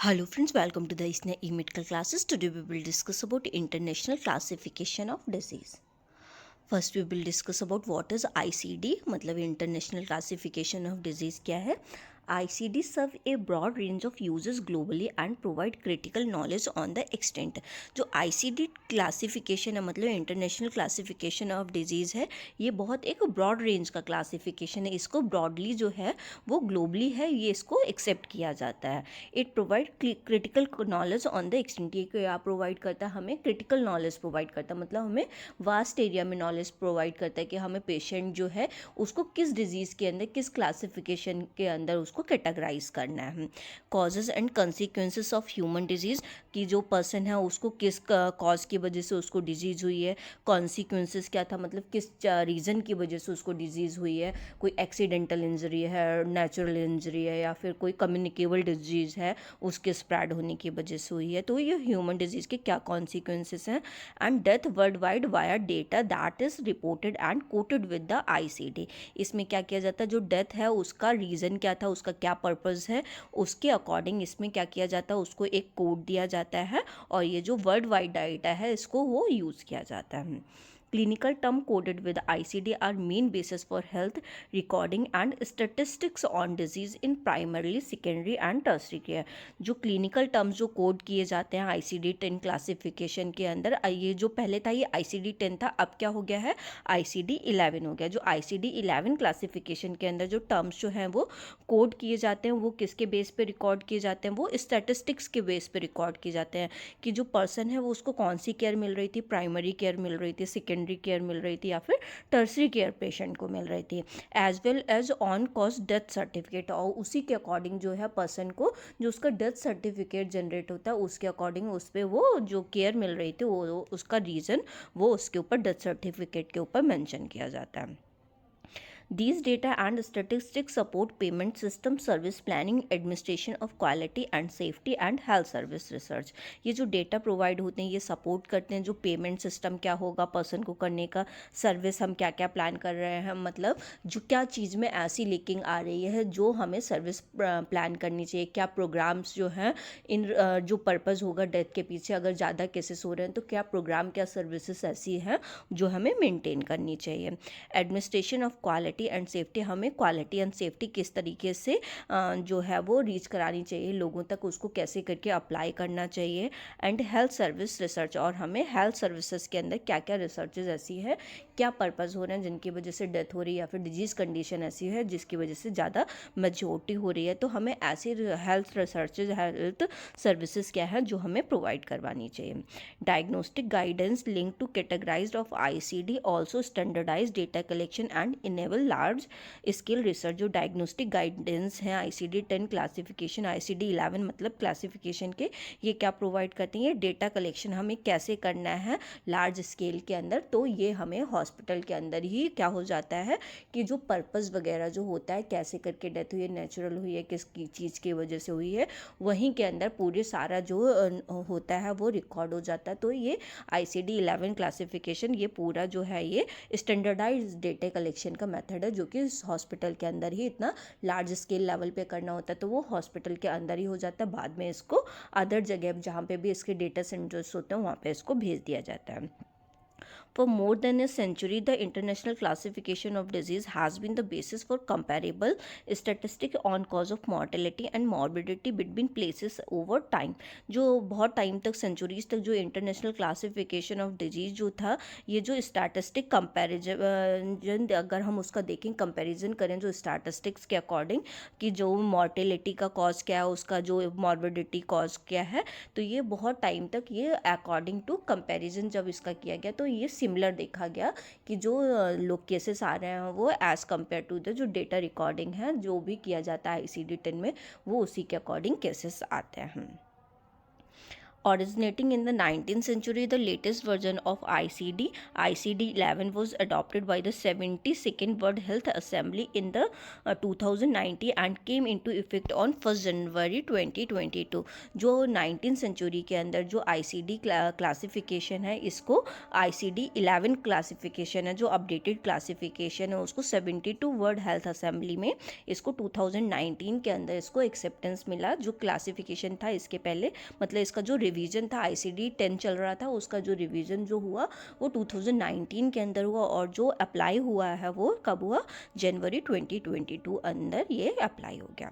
Hello friends, welcome to the ISNA e-medical classes. Today we will discuss about international classification of disease. First we will discuss about what is ICD, मतलब international classification of disease क्या है. ICD serve a broad range of uses globally and provide critical knowledge on the extent. जो ICD classification है मतलब international classification of disease है, ये बहुत एक ब्रॉड रेंज का क्लासिफिकेशन है. इसको ब्रॉडली जो है वो ग्लोबली है, ये इसको एक्सेप्ट किया जाता है. It provide critical knowledge on the extent. ये क्या प्रोवाइड करता है? हमें क्रिटिकल नॉलेज प्रोवाइड करता है, मतलब हमें वास्ट एरिया में नॉलेज प्रोवाइड करता है कि हमें पेशेंट जो है उसको किस डिजीज़ के अंदर, किस क्लासिफिकेशन के अंदर उसको कैटेगराइज करना है. Causes and consequences of human disease, कि जो पर्सन है उसको किस कॉज की वजह से उसको डिजीज़ हुई है. कॉन्सिक्वेंसेस क्या था, मतलब किस रीज़न की वजह से उसको डिजीज़ हुई है. कोई एक्सीडेंटल इंजरी है, नेचुरल इंजरी है, या फिर कोई कम्युनिकेबल डिजीज़ है उसके स्प्रेड होने की वजह से हुई है. तो ये ह्यूमन डिजीज़ के क्या कॉन्सिक्वेंसेस हैं. And death world wide via data that is reported and coated with the ICD. इसमें क्या किया जाता है, जो डेथ है उसका रीज़न क्या था, उसका क्या पर्पज़ है, उसके अकॉर्डिंग इसमें क्या किया जाता है, उसको एक कोड दिया जाता है और ये जो वर्ल्ड वाइड डाटा है इसको वो यूज़ किया जाता है. Clinical term coded with ICD are main basis for health recording and statistics on disease in primarily secondary and tertiary care. जो क्लिनिकल टर्म्स जो कोड किए जाते हैं ICD-10 क्लासिफिकेशन के अंदर, ये जो पहले था ये ICD-10 था, अब क्या हो गया है, ICD-11 हो गया. जो ICD-11 क्लासिफिकेशन के अंदर जो टर्म्स जो हैं वो कोड किए जाते हैं, वो किसके बेस पे रिकॉर्ड किए जाते हैं, वो स्टैटिस्टिक्स के बेस पे रिकॉर्ड किए जाते हैं कि जो पर्सन है वो उसको कौन सी केयर मिल रही थी, प्राइमरी केयर मिल रही थी, सेकेंडरी केयर मिल रही थी, या फिर टर्सरी केयर पेशेंट को मिल रही थी. As well as on cause death certificate, और उसी के अकॉर्डिंग जो है पर्सन को जो उसका डेथ सर्टिफिकेट जनरेट होता है उसके अकॉर्डिंग उस पर वो जो केयर मिल रही थी वो उसका रीज़न वो उसके ऊपर डेथ सर्टिफिकेट के ऊपर मेंशन किया जाता है. These data and statistics support payment system, service planning, administration of quality and safety and health service research. ये जो डेटा प्रोवाइड होते हैं ये सपोर्ट करते हैं जो पेमेंट सिस्टम क्या होगा पर्सन को करने का, सर्विस हम क्या क्या प्लान कर रहे हैं, मतलब जो क्या चीज़ में ऐसी लीकिंग आ रही है जो हमें सर्विस प्लान करनी चाहिए, क्या प्रोग्राम्स जो हैं इन जो पर्पज़ होगा डेथ के पीछे, अगर ज़्यादा केसेस हो रहे हैं तो क्या प्रोग्राम, क्या सर्विसेज ऐसी हैं जो हमें मेंटेन करनी चाहिए. Administration of quality and safety, हमें क्वालिटी एंड सेफ्टी किस तरीके से जो है वो रीच करानी चाहिए लोगों तक, उसको कैसे करके अप्लाई करना चाहिए. एंड हेल्थ सर्विस रिसर्च, और हमें हेल्थ सर्विसेज के अंदर क्या क्या रिसर्चेज ऐसी है, क्या पर्पज़ हो रहे हैं जिनकी वजह से डेथ हो रही है, या फिर डिजीज़ कंडीशन ऐसी है जिसकी वजह से ज़्यादा मेजोरिटी हो रही है, तो हमें ऐसी हेल्थ रिसर्चेज, हेल्थ सर्विसेज क्या है जो हमें प्रोवाइड करवानी चाहिए. Diagnostic guidance link to categorised of ICD also standardise data collection and enable large scale research. जो डायग्नोस्टिक गाइडेंस है ICD-10 क्लासिफिकेशन, ICD-11 मतलब क्लासिफिकेशन के, ये क्या प्रोवाइड करते हैं, ये डेटा कलेक्शन हमें कैसे करना है लार्ज स्केल के अंदर. तो ये हमें हॉस्पिटल के अंदर ही क्या हो जाता है कि जो पर्पज़ वगैरह जो होता है, कैसे करके डेथ हुई है, नेचुरल हुई है, किस चीज़ की वजह से हुई है, वहीं के अंदर पूरे सारा जो होता है वो रिकॉर्ड हो जाता है. तो ये ICD-11 क्लासिफिकेशन ये पूरा जो है ये स्टैंडर्डाइज डेटा कलेक्शन का मेथड है जो कि हॉस्पिटल के अंदर ही इतना लार्ज स्केल लेवल पे करना होता है, तो वो हॉस्पिटल के अंदर ही हो जाता है. बाद में इसको अदर जगह जहाँ पे भी इसके डेटा सेंटर्स होते हैं वहाँ पे इसको भेज दिया जाता है. For more than a century, the international classification of disease has been the basis for comparable statistics on cause of mortality and morbidity between places over time. जो बहुत टाइम तक, सेंचुरीज तक, जो इंटरनेशनल क्लासिफिकेशन ऑफ डिजीज़ जो था, ये जो statistic comparison अगर हम उसका देखें, कंपैरिजन करें जो स्टैटिस्टिक्स के अकॉर्डिंग कि जो मॉर्टेलिटी का कॉज क्या है, उसका जो मॉर्बिडिटी कॉज क्या है, तो ये बहुत टाइम तक ये अकॉर्डिंग टू कंपैरिजन जब इसका किया गया तो ये सिमिलर देखा गया कि जो लोग केसेस आ रहे हैं वो एज़ कम्पेयर टू द जो डेटा रिकॉर्डिंग है जो भी किया जाता है ICD-10 में, वो उसी के अकॉर्डिंग केसेस आते हैं. Originating in the 19th century, the latest version of ICD, ICD-11, was adopted by the 72nd World Health Assembly in the 2019 and came into effect on 1st January 2022. जो 19th century के अंदर जो ICD classification है, इसको ICD-11 classification है, जो updated classification है, उसको 72 वर्ल्ड हेल्थ असेंबली में इसको 2019 के अंदर इसको एक्सेप्टेंस मिला। जो क्लासिफिकेशन था इसके पहले, मतलब इसका जो रिवीजन था, ICD-10 चल रहा था, उसका जो रिवीजन जो हुआ वो 2019 के अंदर हुआ, और जो अप्लाई हुआ है वो कब हुआ, जनवरी 2022 अंदर ये अप्लाई हो गया।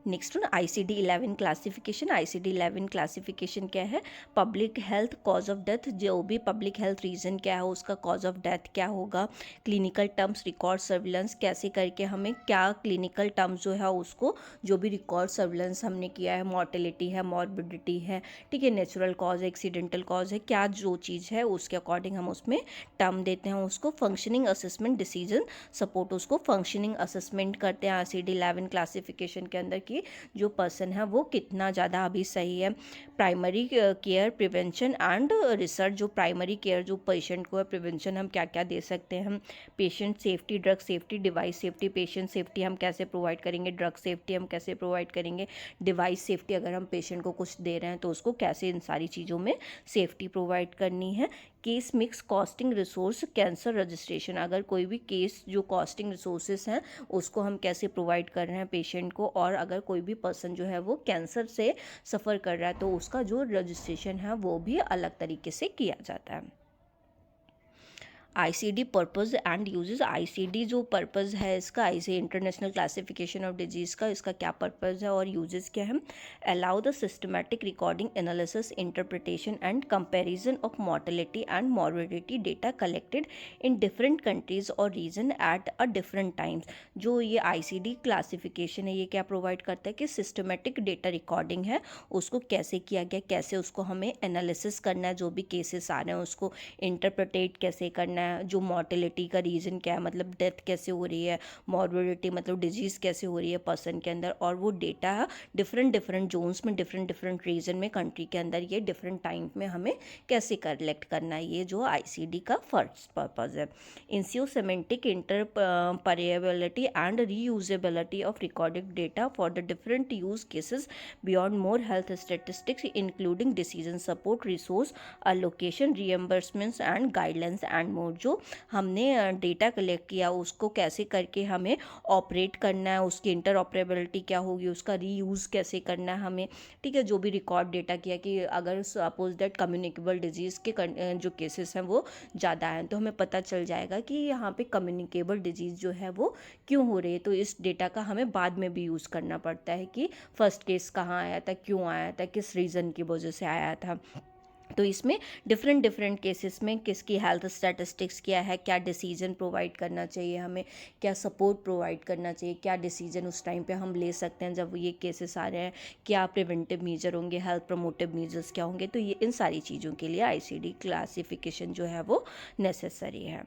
Next ICD-11 classification. ICD-11 classification क्या है, public health cause of death, जो भी पब्लिक हेल्थ रीज़न क्या है उसका कॉज ऑफ डेथ क्या होगा, क्लिनिकल टर्म्स, रिकॉर्ड सर्विलेंस, कैसे करके हमें क्या क्लिनिकल टर्म्स जो है उसको, जो भी रिकॉर्ड सर्विलेंस हमने किया है, मॉर्टेलिटी है, मॉर्बिडिटी है, ठीक है, नेचुरल कॉज है, एक्सीडेंटल कॉज है, क्या जो चीज़ है उसके अकॉर्डिंग हम उसमें टर्म देते हैं उसको। फंक्शनिंग असेसमेंट, डिसीजन सपोर्ट, उसको फंक्शनिंग असेसमेंट करते हैं ICD-11 क्लासिफिकेशन के अंदर कि जो पर्सन है वो कितना ज़्यादा अभी सही है। Primary care, prevention and research, जो प्राइमरी केयर जो पेशेंट को है, प्रिवेंशन हम क्या क्या दे सकते हैं हम, patient safety, drug safety, device safety, patient safety हम कैसे प्रोवाइड करेंगे, ड्रग सेफ्टी हम कैसे प्रोवाइड करेंगे, डिवाइस सेफ्टी, अगर हम पेशेंट को कुछ दे रहे हैं तो उसको कैसे इन सारी चीज़ों में सेफ्टी प्रोवाइड करनी है। Case mix, costing, resource, cancer registration, अगर कोई भी केस जो कॉस्टिंग रिसोर्सेस हैं उसको हम कैसे प्रोवाइड कर रहे हैं पेशेंट को, और अगर कोई भी पर्सन जो है वो कैंसर से सफ़र कर रहा है तो उसका जो रजिस्ट्रेशन है वो भी अलग तरीके से किया जाता है। ICD purpose and uses. ICD जो पर्पज़ है इसका, ICD international classification of diseases का, इसका क्या पर्पज़ है और यूजेस क्या है। Allow the systematic recording, analysis, interpretation and comparison of mortality and morbidity data collected in different countries और region at a different times. जो ये ICD क्लासिफिकेशन है ये क्या प्रोवाइड करता है कि सिस्टमेटिक डेटा रिकॉर्डिंग है उसको कैसे किया गया, कैसे उसको हमें एनालिसिस करना है, जो भी केसेस आ रहे हैं उसको इंटरप्रेटेट कैसे करना है, जो मॉर्टेलिटी का रीज़न क्या है, मतलब डेथ कैसे हो रही है, मॉर्बिडिटी मतलब डिजीज़ कैसे हो रही है पर्सन के अंदर, और वो डेटा डिफरेंट डिफरेंट जोन्स में, डिफरेंट डिफरेंट रीजन में, कंट्री के अंदर ये डिफरेंट टाइम में हमें कैसे कलेक्ट करना है, ये जो ICD का फर्स्ट पर्पज़ है। Ensure semantic interoperability and reusability of recorded data for the different use cases beyond more health statistics including decision support, resource allocation, reimbursements and guidelines and more. जो हमने data collect किया उसको कैसे करके हमें operate करना है, उसकी इंटर ऑपरेबिलिटी क्या होगी, उसका रीयूज़ कैसे करना है हमें, ठीक है, जो भी रिकॉर्ड डेटा किया कि अगर सपोज दैट कम्युनिकेबल डिजीज़ के जो केसेस हैं वो ज़्यादा हैं तो हमें पता चल जाएगा कि यहाँ पे कम्युनिकेबल डिजीज़ जो है वो क्यों हो रही है, तो इस डेटा का हमें बाद में भी यूज़ करना पड़ता है कि फर्स्ट केस कहाँ आया था, क्यों आया था, किस रीज़न की वजह से आया था। तो इसमें डिफरेंट डिफरेंट केसेस में किसकी हेल्थ स्टैटिस्टिक्स क्या है, क्या डिसीजन प्रोवाइड करना चाहिए हमें, क्या सपोर्ट प्रोवाइड करना चाहिए, क्या डिसीजन उस टाइम पे हम ले सकते हैं जब ये केसेस आ रहे हैं, क्या प्रिवेंटिव मेजर होंगे, हेल्थ प्रमोटिव मेजर्स क्या होंगे, तो ये इन सारी चीज़ों के लिए ICD क्लासिफिकेशन जो है वो नेसेसरी है।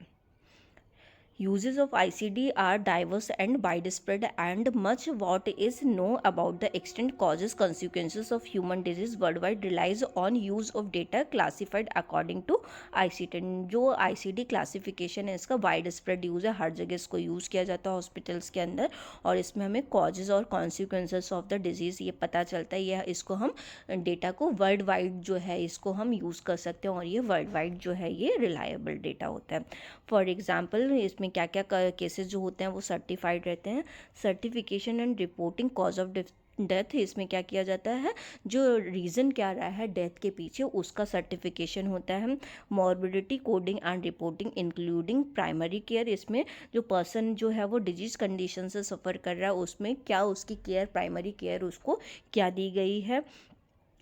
Uses of ICD are diverse and widespread, and much what is known about the extent, causes, consequences of human disease worldwide relies on use of data classified according to ICD। जो ICD classification है इसका wide spread use है, हर जगह इसको use किया जाता है hospitals के अंदर, और इसमें हमें कॉजेज़ और कॉन्सिक्वेंसेस ऑफ द डिजीज़ ये पता चलता है। यह इसको हम डेटा को वर्ल्ड वाइड जो है इसको हम यूज़ कर सकते हैं, और ये वर्ल्ड वाइड जो है ये रिलायबल डेटा होता है। फॉर एग्जाम्पल इसमें क्या क्या केसेस जो होते हैं वो सर्टिफाइड रहते हैं। Certification and reporting cause of death, इसमें क्या किया जाता है, जो रीज़न क्या रहा है डेथ के पीछे उसका सर्टिफिकेशन होता है। Morbidity coding and reporting including primary care, इसमें जो पर्सन जो है वो डिजीज़ कंडीशन से सफ़र कर रहा है उसमें क्या उसकी केयर, प्राइमरी केयर उसको क्या दी गई है।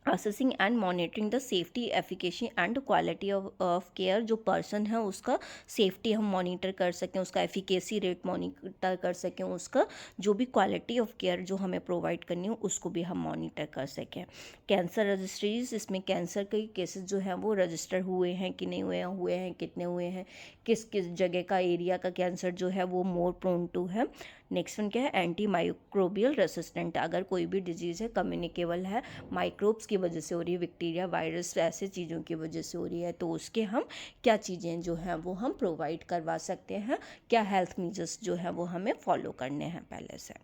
Assessing and monitoring the safety, efficacy and quality of care, जो पर्सन है उसका सेफ्टी हम मॉनिटर कर सकें, उसका एफिकेसी रेट मॉनिटर कर सकें, उसका जो भी क्वालिटी ऑफ केयर जो हमें प्रोवाइड करनी हो उसको भी हम मॉनिटर कर सकें। कैंसर रजिस्ट्रीज, इसमें कैंसर के केसेस जो हैं वो रजिस्टर हुए हैं कि नहीं हुए हैं, कितने हुए हैं, किस किस जगह का एरिया का कैंसर जो है वो मोर प्रोन टू है। नेक्स्ट वन क्या है, एंटी माइक्रोबियल रेसिस्टेंट, अगर कोई भी डिजीज़ है कम्युनिकेबल है, माइक्रोब्स की की वजह से हो रही है, बैक्टीरिया वायरस ऐसे चीज़ों की वजह से हो रही है, तो उसके हम क्या चीज़ें जो हैं वो हम प्रोवाइड करवा सकते हैं, क्या हेल्थ मेजर्स जो हैं वो हमें फॉलो करने हैं पहले से।